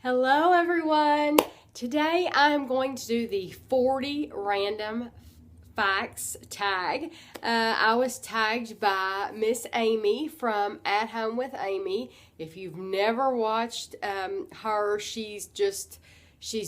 Hello everyone! Today I'm going to do the 40 random facts tag. I was tagged by Miss Amy from At Home with Amy. If you've never watched her, she's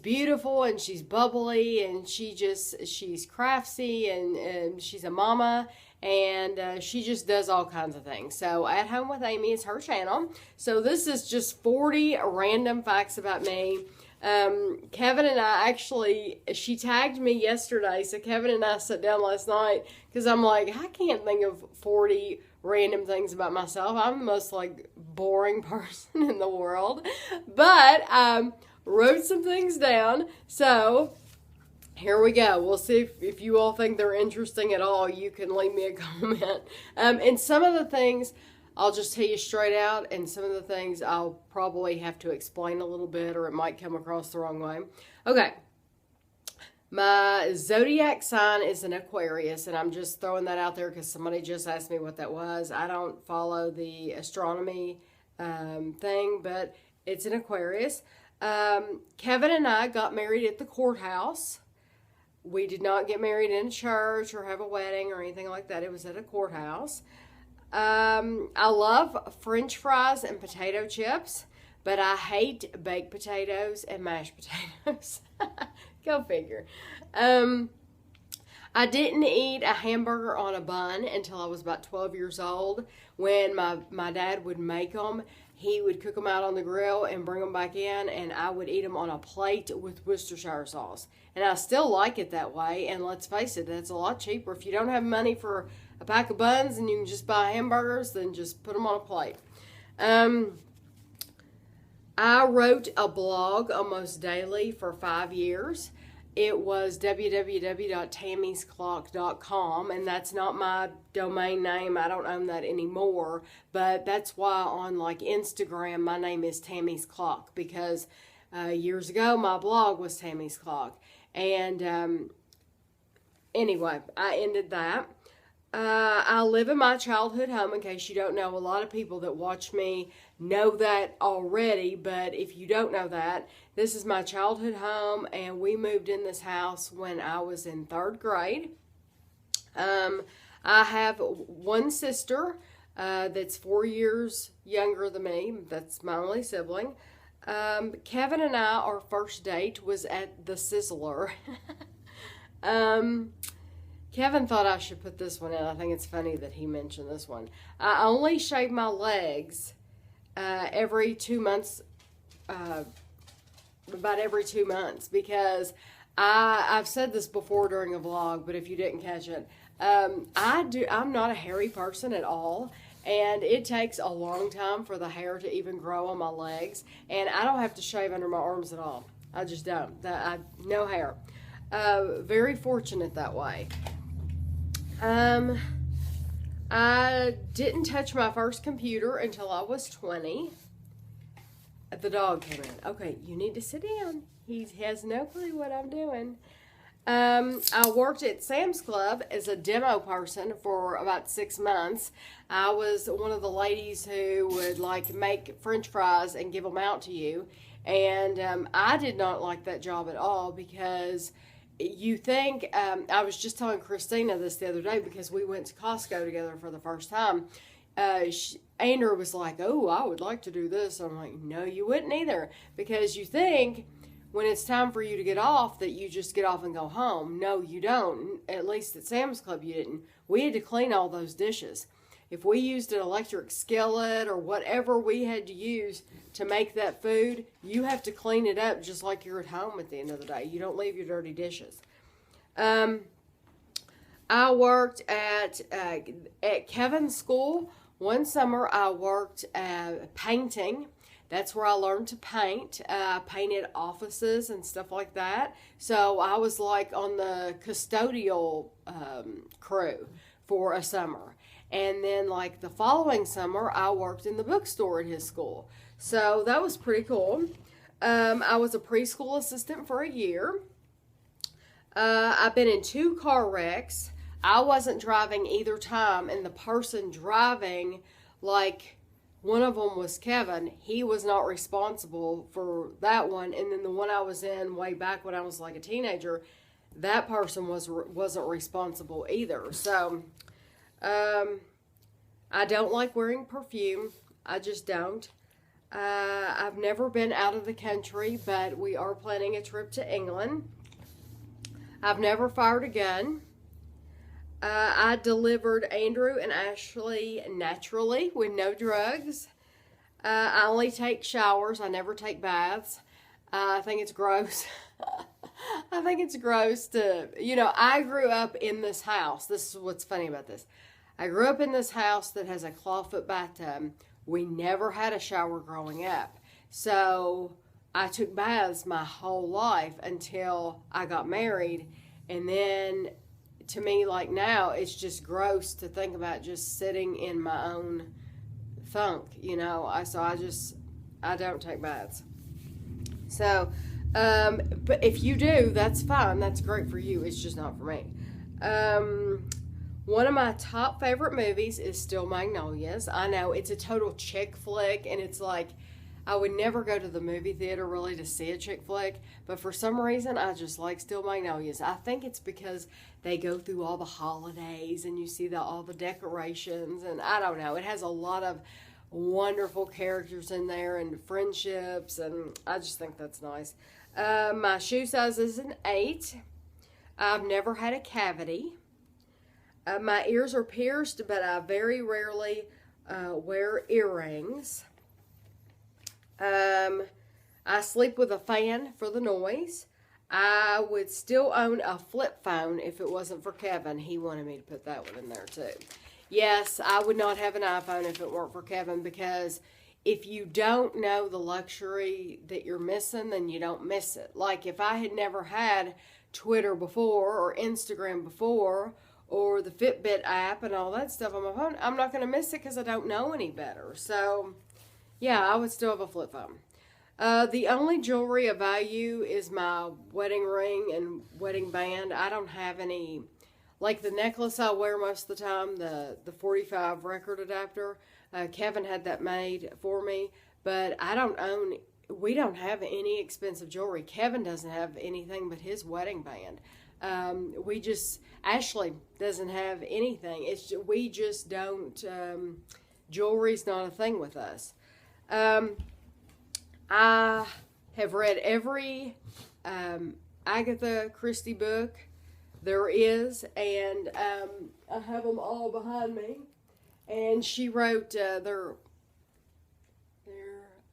beautiful and she's bubbly and she's craftsy and she's a mama. And she just does all kinds of things. So At Home with Amy is her channel. So this is just 40 random facts about me. Kevin and I she tagged me yesterday. So Kevin and I sat down last night because I'm like, I can't think of 40 random things about myself. I'm the most boring person in the world. But wrote some things down. So here we go. We'll see if you all think they're interesting at all. You can leave me a comment. And some of the things I'll just tell you straight out, and some of the things I'll probably have to explain a little bit, or it might come across the wrong way. Okay. My zodiac sign is an Aquarius, and I'm just throwing that out there because somebody just asked me what that was. I don't follow the astronomy thing, but it's an Aquarius. Kevin and I got married at the courthouse. We did not get married in a church or have a wedding or anything like that. It was at a courthouse. I love French fries and potato chips, but I hate baked potatoes and mashed potatoes. Go figure. I didn't eat a hamburger on a bun until I was about 12 years old. When my dad would make them, he would cook them out on the grill and bring them back in, and I would eat them on a plate with Worcestershire sauce. And I still like it that way, and let's face it, it's a lot cheaper. If you don't have money for a pack of buns and you can just buy hamburgers, then just put them on a plate. I wrote a blog almost daily for 5 years. It was www.tamisclock.com, and that's not my domain name. I don't own that anymore, but that's why on Instagram my name is Tami's Clock, because years ago my blog was Tami's Clock. And anyway, I ended that. I live in my childhood home. In case you don't know, a lot of people that watch me know that already, but if you don't know that, this is my childhood home, and we moved in this house when I was in 3rd grade. I have one sister that's 4 years younger than me. That's my only sibling. Kevin and I, our first date was at the Sizzler. Kevin thought I should put this one in. I think it's funny that he mentioned this one. I only shave my legs every 2 months, about every 2 months, because I've said this before during a vlog, but if you didn't catch it, I'm not a hairy person at all, and it takes a long time for the hair to even grow on my legs, and I don't have to shave under my arms at all. I just don't. No hair. Very fortunate that way. I didn't touch my first computer until I was 20. The dog came in. Okay, you need to sit down. He has no clue what I'm doing. I worked at Sam's Club as a demo person for about 6 months. I was one of the ladies who would make French fries and give them out to you. And I did not like that job at all, because you think, I was just telling Christina this the other day because we went to Costco together for the first time. Andrew was like, oh, I would like to do this. I'm like, no, you wouldn't either, because you think when it's time for you to get off that you just get off and go home. No, you don't. At least at Sam's Club you didn't. We had to clean all those dishes. If we used an electric skillet or whatever we had to use to make that food, you have to clean it up just like you're at home at the end of the day. You don't leave your dirty dishes. I worked at Kevin's school. One summer I worked painting. That's where I learned to paint. I painted offices and stuff like that. So I was on the custodial crew for a summer. And then the following summer, I worked in the bookstore at his school. So that was pretty cool. I was a preschool assistant for a year. I've been in 2 car wrecks. I wasn't driving either time, and the person driving one of them was Kevin. He was not responsible for that one. And then the one I was in way back when I was like a teenager, that person wasn't responsible either. So, I don't like wearing perfume. I just don't. I've never been out of the country, but we are planning a trip to England. I've never fired a gun. I delivered Andrew and Ashley naturally with no drugs. I only take showers. I never take baths. I think it's gross. I think it's gross to, I grew up in this house. This is what's funny about this. I grew up in this house that has a clawfoot bathtub. We never had a shower growing up. So I took baths my whole life until I got married. And then to me, like now, it's just gross to think about just sitting in my own funk, I don't take baths. So, but if you do, that's fine. That's great for you. It's just not for me. One of my top favorite movies is Still Magnolias. I know it's a total chick flick, and it's like I would never go to the movie theater really to see a chick flick, but for some reason I just like Still Magnolias. I think it's because they go through all the holidays and you see all the decorations, and I don't know. It has a lot of wonderful characters in there and friendships, and I just think that's nice. My shoe size is an 8. I've never had a cavity. My ears are pierced, but I very rarely wear earrings. I sleep with a fan for the noise. I would still own a flip phone if it wasn't for Kevin. He wanted me to put that one in there too. Yes, I would not have an iPhone if it weren't for Kevin, because if you don't know the luxury that you're missing, then you don't miss it. Like if I had never had Twitter before or Instagram before or the Fitbit app and all that stuff on my phone, I'm not going to miss it because I don't know any better. So, yeah, I would still have a flip phone. The only jewelry of value is my wedding ring and wedding band. I don't have any, like the necklace I wear most of the time, the 45 record adapter. Kevin had that made for me, but we don't have any expensive jewelry. Kevin doesn't have anything but his wedding band. Ashley doesn't have anything. We just don't, jewelry's not a thing with us. I have read every Agatha Christie book there is, and I have them all behind me. And she wrote, they're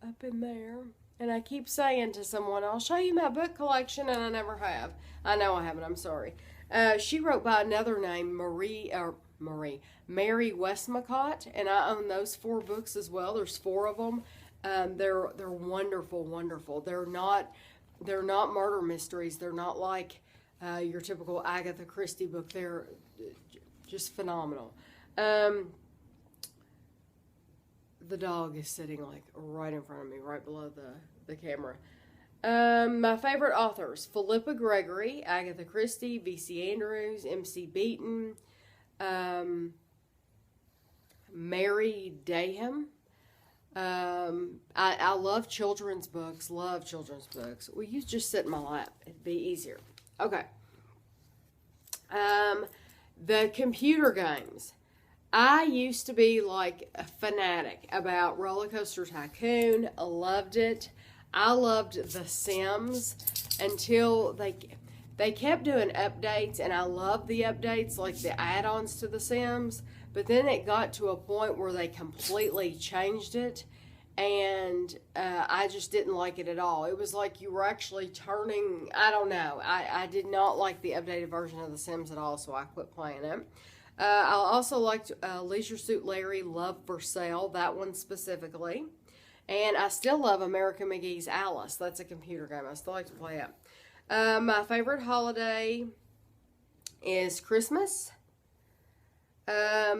up in there. And I keep saying to someone, I'll show you my book collection, and I never have. I know I haven't, I'm sorry. She wrote by another name, Mary Westmacott, and I own those 4 books as well. There's 4 of them. They're wonderful, wonderful. They're not murder mysteries. They're not like your typical Agatha Christie book. They're just phenomenal. The dog is sitting like right in front of me, right below the camera. My favorite authors: Philippa Gregory, Agatha Christie, V.C. Andrews, M.C. Beaton, Mary Daham. I love children's books. Love children's books. Will you just sit in my lap? It'd be easier. Okay. The computer games. I used to be like a fanatic about Roller Coaster Tycoon. I loved it. I loved The Sims until they kept doing updates, and I loved the updates, like the add-ons to The Sims. But then it got to a point where they completely changed it, and I just didn't like it at all. It was like you were actually turning, I don't know. I did not like the updated version of The Sims at all, so I quit playing it. I also liked Leisure Suit Larry, Love for Sale, that one specifically. And I still love America McGee's Alice. That's a computer game. I still like to play it. My favorite holiday is Christmas. My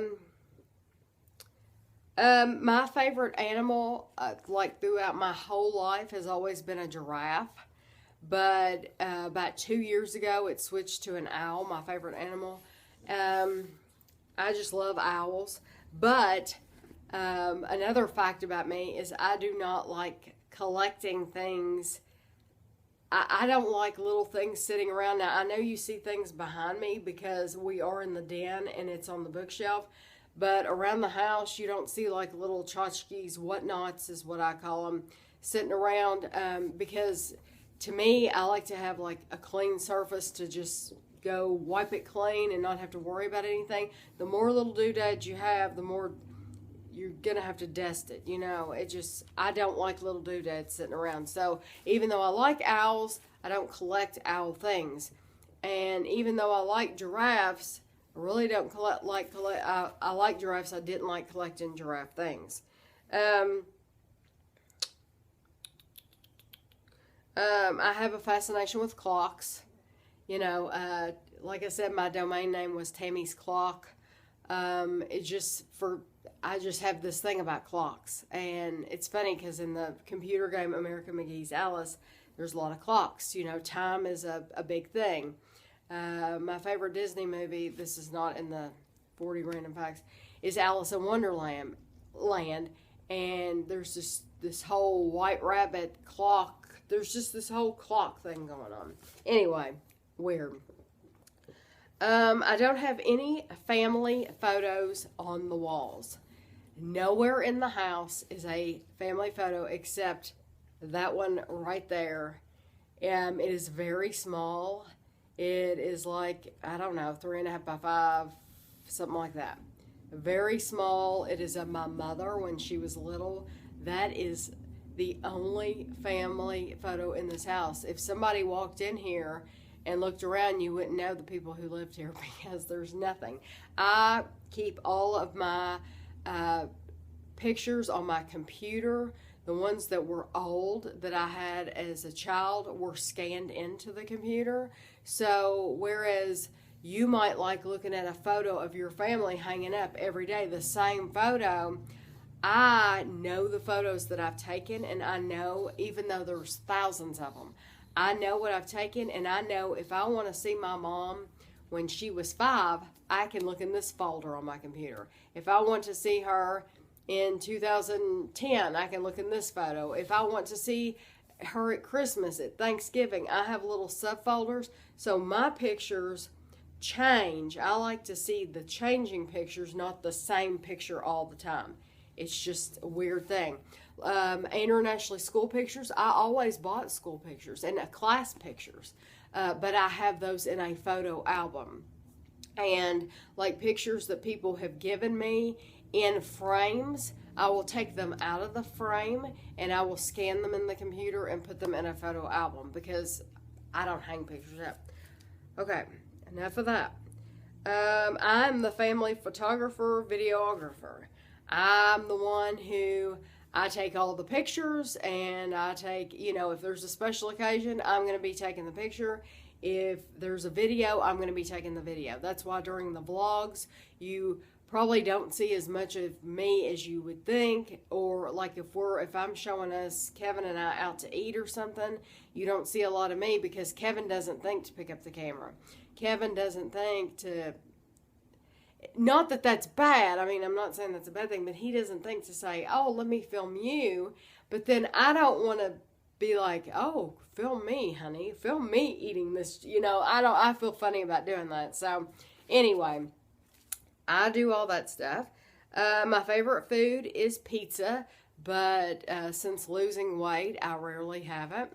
favorite animal, like throughout my whole life, has always been a giraffe. But about 2 years ago, it switched to an owl, my favorite animal. I just love owls. But Another fact about me is I do not like collecting things. I don't like little things sitting around. Now, I know you see things behind me because we are in the den and it's on the bookshelf. But around the house, you don't see like little tchotchkes, whatnots is what I call them, sitting around. Because to me, I like to have like a clean surface to just go wipe it clean and not have to worry about anything. The more little doodads you have, the more you're gonna have to dust it, you know. I don't like little doodads sitting around. So even though I like owls, I don't collect owl things. And even though I like giraffes, I really don't I like giraffes. I didn't like collecting giraffe things. I have a fascination with clocks. You know, like I said, my domain name was Tami's Clock. I just have this thing about clocks. And it's funny because in the computer game American McGee's Alice, there's a lot of clocks. You know, time is a big thing. My favorite Disney movie, this is not in the 40 random facts, is Alice in Wonderland. And there's this whole White Rabbit clock. There's just this whole clock thing going on. Anyway, weird. I don't have any family photos on the walls. Nowhere in the house is a family photo except that one right there. It is very small. It is like, I don't know, 3.5 by 5, something like that. Very small. It is of my mother when she was little. That is the only family photo in this house. If somebody walked in here and looked around, you wouldn't know the people who lived here because there's nothing. I keep all of my pictures on my computer. The ones that were old that I had as a child were scanned into the computer. So whereas you might like looking at a photo of your family hanging up every day, the same photo, I know the photos that I've taken, and I know, even though there's thousands of them, I know what I've taken, and I know if I want to see my mom when she was 5, I can look in this folder on my computer. If I want to see her in 2010, I can look in this photo. If I want to see her at Christmas, at Thanksgiving, I have little subfolders. So my pictures change. I like to see the changing pictures, not the same picture all the time. It's just a weird thing. Internationally school pictures, I always bought school pictures and class pictures, but I have those in a photo album. And like pictures that people have given me in frames, I will take them out of the frame and I will scan them in the computer and put them in a photo album because I don't hang pictures up. Okay, enough of that. I'm the family photographer, videographer. I'm the one who, I take all the pictures, and I take, you know, if there's a special occasion, I'm going to be taking the picture. If there's a video, I'm going to be taking the video. That's why during the vlogs, you probably don't see as much of me as you would think. Or like if I'm showing us, Kevin and I, out to eat or something, you don't see a lot of me because Kevin doesn't think to pick up the camera. Kevin doesn't think to... Not that that's bad. I mean, I'm not saying that's a bad thing, but he doesn't think to say, oh, let me film you. But then I don't want to be like, oh, film me, honey. Film me eating this. You know, I feel funny about doing that. So anyway, I do all that stuff. My favorite food is pizza, but since losing weight, I rarely have it.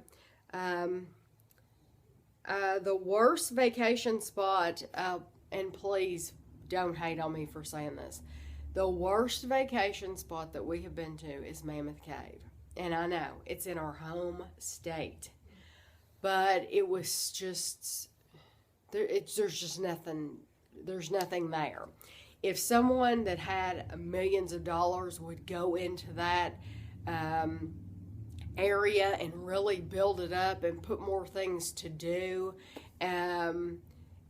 The worst vacation spot, and please don't hate on me for saying this. The worst vacation spot that we have been to is Mammoth Cave. And I know, it's in our home state. But it was just, there's just nothing, there's nothing there. If someone that had millions of dollars would go into that area and really build it up and put more things to do,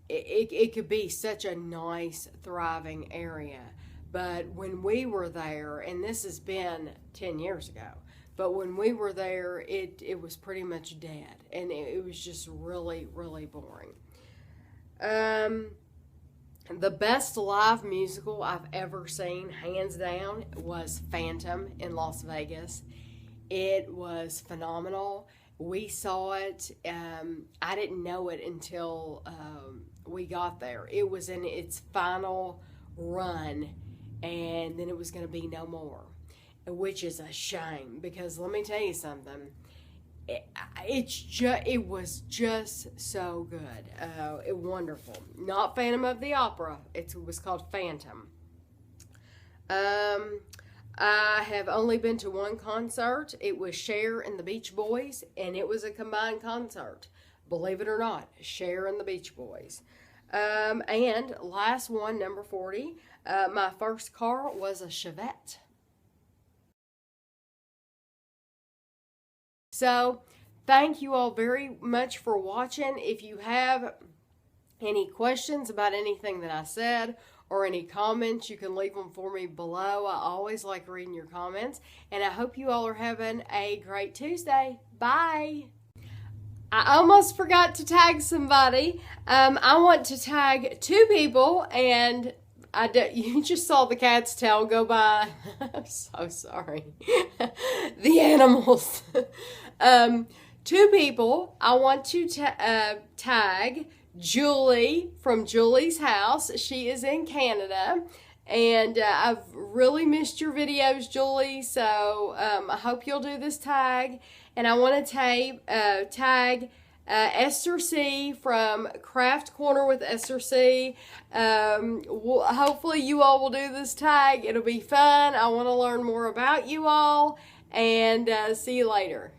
it could be such a nice, thriving area. But when we were there, and this has been 10 years ago, but when we were there, it was pretty much dead. And it was just really, really boring. The best live musical I've ever seen, hands down, was Phantom in Las Vegas. It was phenomenal. We saw it. I didn't know it until we got there. It was in its final run, and then it was going to be no more, which is a shame, because let me tell you something. It was just so good. Wonderful. Not Phantom of the Opera. It was called Phantom. I have only been to one concert. It was Cher and the Beach Boys, and it was a combined concert. Believe it or not, Cher and the Beach Boys. And last one, number 40. My first car was a Chevette. So, thank you all very much for watching. If you have any questions about anything that I said or any comments, you can leave them for me below. I always like reading your comments. And I hope you all are having a great Tuesday. Bye. I almost forgot to tag somebody. I want to tag 2 people, and you just saw the cat's tail go by. I'm so sorry. The animals. 2 people. I want to tag Julie from Julie's House. She is in Canada, and I've really missed your videos, Julie, so I hope you'll do this tag. And I want to tag Esther C from Craft Corner with Esther C. Hopefully you all will do this tag. It'll be fun. I want to learn more about you all, and see you later.